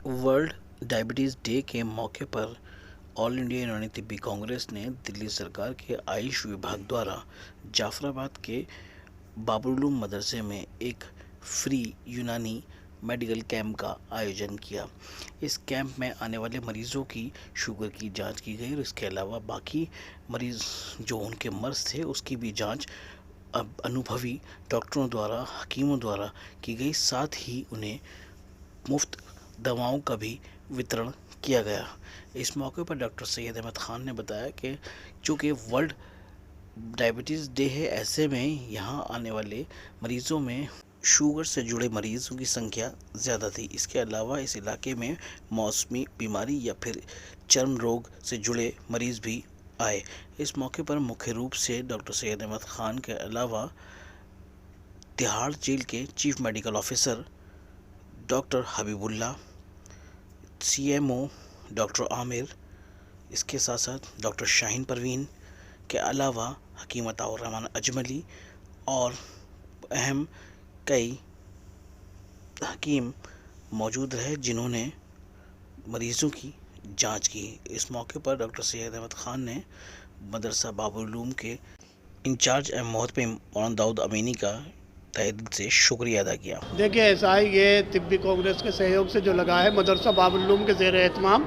World diabetes day के मौके पर ऑल इंडिया यूनानी तिब्बी कांग्रेस ने दिल्ली सरकार के आयुष विभाग द्वारा जाफराबाद के बाबुल मदरसे में एक फ्री यूनानी मेडिकल कैंप का आयोजन किया। इस कैंप में आने वाले मरीज़ों की शुगर की जांच की गई और इसके अलावा बाकी मरीज़ जो उनके मर्ज़ थे उसकी भी जांच अब अनुभवी डॉक्टरों द्वारा, हकीमों द्वारा की गई। साथ ही उन्हें मुफ्त दवाओं का भी वितरण किया गया। इस मौके पर डॉक्टर सैयद अहमद ख़ान ने बताया कि चूँकि वर्ल्ड डायबिटीज़ डे है, ऐसे में यहाँ आने वाले मरीज़ों में शुगर से जुड़े मरीज़ों की संख्या ज़्यादा थी। इसके अलावा इस इलाके में मौसमी बीमारी या फिर चर्म रोग से जुड़े मरीज़ भी आए। इस मौके पर मुख्य रूप से डॉक्टर सैयद अहमद ख़ान के अलावा तिहाड़ जेल के chief medical officer doctor Habibullah, CMO doctor Aamir, इसके साथ साथ डॉक्टर शाहीन परवीन के अलावा हकीम अताउर रहमान अजमली और अहम कई हकीम मौजूद रहे जिन्होंने मरीज़ों की जांच की। इस मौके पर डॉक्टर सैयद अहमद ख़ान ने मदरसा बाबुल उलूम के इंचार्ज एवं मोहतमिम मौलाना दाऊद अमीनी का तहे दिल से शुक्रिया अदा किया। देखिए, ऐसा है, ये तिब्बी कांग्रेस के सहयोग से जो लगा है मदरसा बाबुल उलूम के ज़ेर एहतमाम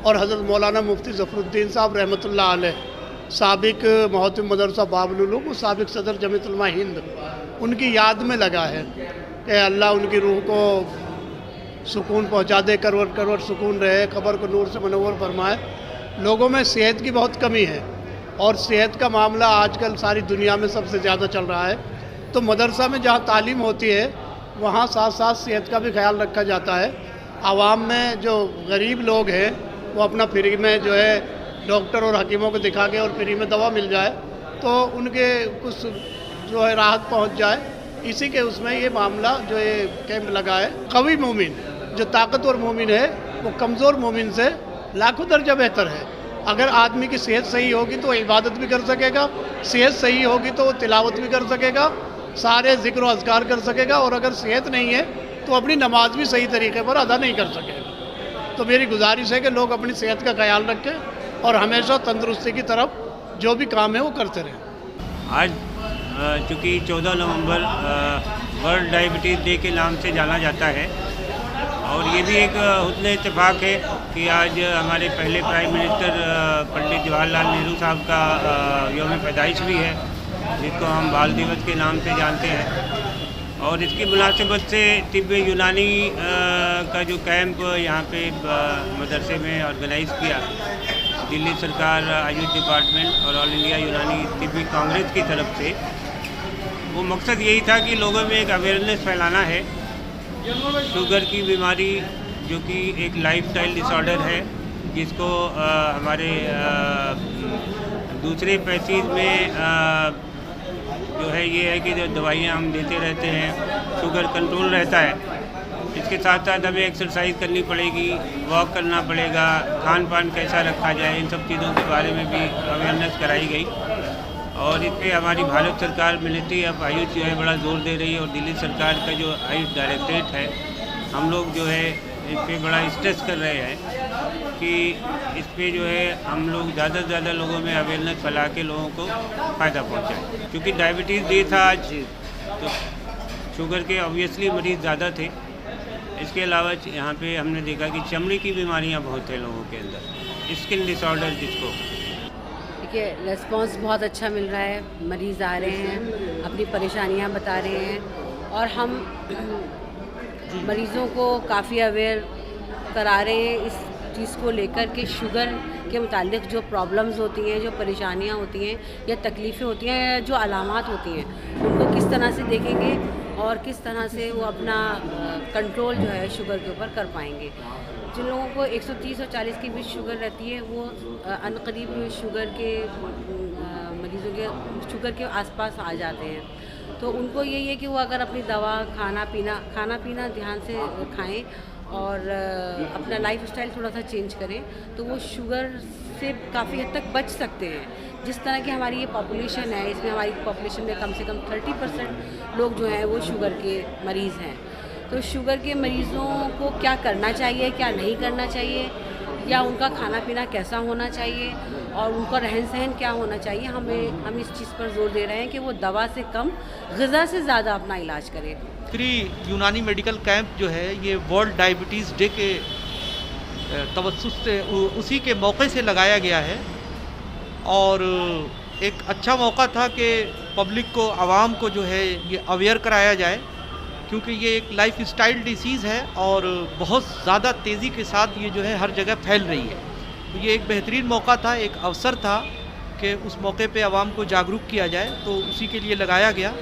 और हज़रत मौलाना मुफ्ती ज़फ़रुद्दीन साहब रहमतुल्लाह अलैह, साबिक मोहतमिम मदरसा बाबुल उलूम और साबिक सदर जमीयत उलमा हिंद, उनकी याद में लगा है कि अल्लाह उनकी रूह को सुकून पहुंचा दे, करवट करवट सुकून रहे, क़ब्र को नूर से मनव्वर फरमाए। लोगों में सेहत की बहुत कमी है और सेहत का मामला आजकल सारी दुनिया में सबसे ज़्यादा चल रहा है। तो मदरसा में जहाँ तालीम होती है वहाँ साथ साथ सेहत का भी ख्याल रखा जाता है। आवाम में जो गरीब लोग हैं वो अपना फ्री में जो है डॉक्टर और हकीमों को दिखा के और फ्री में दवा मिल जाए तो उनके कुछ जो है राहत पहुँच जाए, इसी के उसमें ये मामला जो ये कैंप लगा है। कवी मोमिन जो ताकतवर मोमिन है वो कमज़ोर मोमिन से लाखों दर्जा बेहतर है। अगर आदमी की सेहत सही होगी तो वो इबादत भी कर सकेगा, सेहत सही होगी तो वो तिलावत भी कर सकेगा, सारे ज़िक्र व अज़कार कर सकेगा, और अगर सेहत नहीं है तो अपनी नमाज भी सही तरीके पर अदा नहीं कर सकेगा। तो मेरी गुजारिश है कि लोग अपनी सेहत का ख्याल रखें और हमेशा तंदुरुस्ती की तरफ जो भी काम है वो करते रहें। आज चूँकि 14 नवंबर वर्ल्ड डायबिटीज़ डे के नाम से जाना जाता है और ये भी एक हुस्न इत्तेफाक है कि आज हमारे पहले प्राइम मिनिस्टर पंडित जवाहरलाल नेहरू साहब का यौम पैदाइश भी है, जिसको हम बाल दिवस के नाम से जानते हैं। और इसकी मुनासिबत से तिब्ब यूनानी का जो कैंप यहाँ पे मदरसे में ऑर्गेनाइज़ किया दिल्ली सरकार, आयुष डिपार्टमेंट और ऑल इंडिया यूनानी तिब्बी कांग्रेस की तरफ से, वो मकसद यही था कि लोगों में एक अवेयरनेस फैलाना है। शुगर की बीमारी जो कि एक लाइफस्टाइल डिसऑर्डर है, जिसको हमारे दूसरे पैसेज में जो है ये है कि जो दवाइयाँ हम देते रहते हैं, शुगर कंट्रोल रहता है। इसके साथ साथ हमें एक्सरसाइज करनी पड़ेगी, वॉक करना पड़ेगा, खान पान कैसा रखा जाए, इन सब चीज़ों के बारे में भी अवेयरनेस कराई गई। और इस पर हमारी भारत सरकार, मिनिस्ट्री ऑफ आयुष जो है बड़ा जोर दे रही है और दिल्ली सरकार का जो आयुष डायरेक्टरेट है, हम लोग जो है इस पर बड़ा स्ट्रेस कर रहे हैं कि इस पर जो है हम लोग ज़्यादा से ज़्यादा लोगों में अवेयरनेस फैला के लोगों को फ़ायदा पहुँचाएँ। क्योंकि डायबिटीज़ डे था आज, तो शुगर के ऑब्वियसली मरीज़ ज़्यादा थे। इसके अलावा यहाँ पे हमने देखा कि चमड़ी की बीमारियाँ बहुत है लोगों के अंदर, स्किन डिसऑर्डर जिसको। देखिए, रिस्पॉन्स बहुत अच्छा मिल रहा है, मरीज़ आ रहे हैं, अपनी परेशानियां बता रहे हैं और हम मरीज़ों को काफ़ी अवेयर करा रहे हैं इस चीज़ को लेकर कि शुगर के मुतालिक जो प्रॉब्लम्स होती हैं, जो परेशानियां होती हैं या तकलीफ़ें होती हैं या जो अलामात होती हैं, उनको किस तरह से देखेंगे और किस तरह से वो अपना कंट्रोल जो है शुगर के ऊपर कर पाएंगे। जिन लोगों को 130 और 40 के बीच शुगर रहती है वो अनकरीब शुगर के मरीज़ों के शुगर के आसपास आ जाते हैं। तो उनको यही है कि वो अगर अपनी दवा, खाना पीना ध्यान से खाएं और अपना लाइफस्टाइल थोड़ा सा चेंज करें तो वो शुगर से काफ़ी हद तक बच सकते हैं। जिस तरह की हमारी ये पॉपुलेशन है, इसमें हमारी पॉपुलेशन में कम से कम 30% लोग जो हैं वो शुगर के मरीज़ हैं। तो शुगर के मरीज़ों को क्या करना चाहिए, क्या नहीं करना चाहिए, या उनका खाना पीना कैसा होना चाहिए और उनका रहन सहन क्या होना चाहिए, हम इस चीज़ पर जोर दे रहे हैं कि वो दवा से कम ग़िज़ा से ज़्यादा अपना इलाज करें। यूनानी मेडिकल कैंप जो है ये वर्ल्ड डायबिटीज़ डे के तवज्जुह से उसी के मौके से लगाया गया है और एक अच्छा मौका था कि पब्लिक को, आवाम को जो है ये अवेयर कराया जाए, क्योंकि ये एक लाइफ स्टाइल डिसीज़ है और बहुत ज़्यादा तेज़ी के साथ ये जो है हर जगह फैल रही है। तो ये एक बेहतरीन मौका था, एक अवसर था कि उस मौके पे आवाम को जागरूक किया जाए, तो उसी के लिए लगाया गया।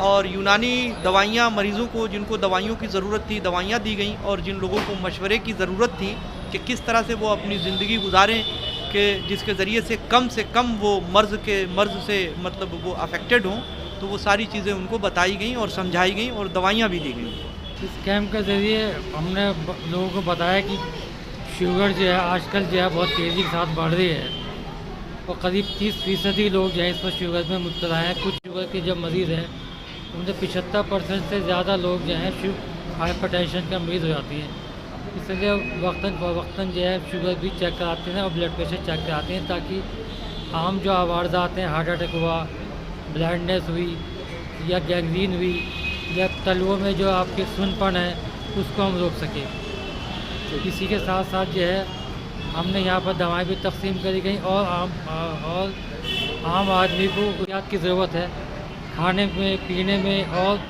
और यूनानी दवाइयाँ मरीज़ों को, जिनको दवाइयों की ज़रूरत थी, दवाइयाँ दी गई, और जिन लोगों को मशवरे की ज़रूरत थी कि किस तरह से वो अपनी ज़िंदगी गुजारें कि जिसके ज़रिए से कम वो मर्ज़ से मतलब वो अफेक्टेड हों, तो वो सारी चीज़ें उनको बताई गई और समझाई गई और दवाइयाँ भी दी गई। इस कैंप के ज़रिए हमने लोगों को बताया कि शुगर जो है आजकल जो है बहुत तेज़ी के साथ बढ़ रही है और करीब 30% लोग जो है इस पर शुगर में मुब्तला हैं। कुछ शुगर के जब मरीज़ हैं उनसे 75% से ज़्यादा लोग जो हैं हाइपरटेंशन का मरीज़ हो जाती हैं। इसलिए वक्तन जो है शुगर भी चेक कराते हैं और ब्लड प्रेशर चेक कराते हैं, ताकि आम जो आवारदात हैं, हार्ट अटैक हुआ, ब्लाइंडनेस हुई या गैंग्रीन हुई या तलवों में जो आपके सुनपन है, उसको हम रोक सकें। इसी के साथ साथ जो है हमने यहाँ पर दवाएं भी तकसीम करी गई और आम आदमी को एहतियात की ज़रूरत है, खाने में, पीने में और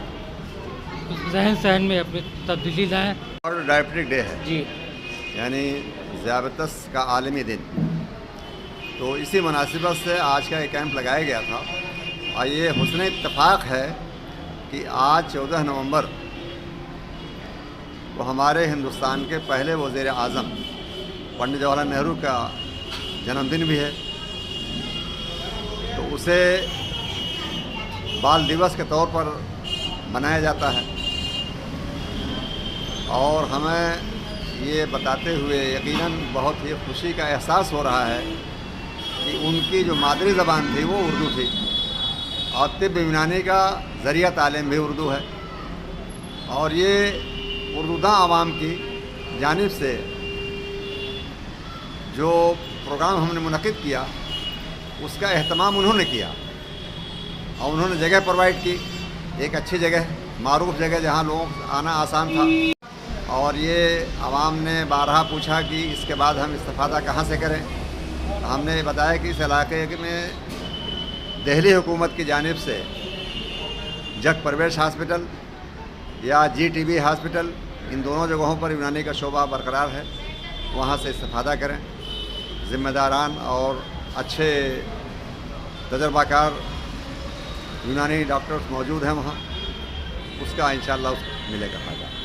रहन सहन में अपनी तब्दीली लाएँ। और डायबिटिक डे है जी, यानी ज़ियाबतस का आलमी दिन, तो इसी मुनासिबत से आज का एक कैंप लगाया गया था। और ये हुस्न इत्तफाक है कि आज 14 नवंबर वो हमारे हिंदुस्तान के पहले वज़ीर आज़म पंडित जवाहरलाल नेहरू का जन्मदिन भी है, तो उसे बाल दिवस के तौर पर मनाया जाता है। और हमें ये बताते हुए यकीनन बहुत ही खुशी का एहसास हो रहा है कि उनकी जो मादरी ज़बान थी वो उर्दू थी और तिब्ब यूनानी का ज़रिया तालीम भी उर्दू है। और ये उर्दूदा आवाम की जानिब से जो प्रोग्राम हमने मुनक़िद किया उसका एहतमाम उन्होंने किया और उन्होंने जगह प्रोवाइड की, एक अच्छी जगह, मारूफ जगह जहाँ लोगों को आना आसान था। और ये आवाम ने बारहा पूछा कि इसके बाद हम इस्तिफ़ादा कहाँ से करें। हमने बताया कि इस इलाके में दिल्ली हुकूमत की जानिब से जग परवेश हॉस्पिटल या GTB हॉस्पिटल, इन दोनों जगहों पर यूनानी का शोबा बरकरार है, वहाँ से इस्तिफ़ादा करें। ज़िम्मेदारान और अच्छे तजर्बाकार यूनानी डॉक्टर्स मौजूद हैं वहाँ, उसका इंशाअल्लाह मिलेगा फ़ायदा।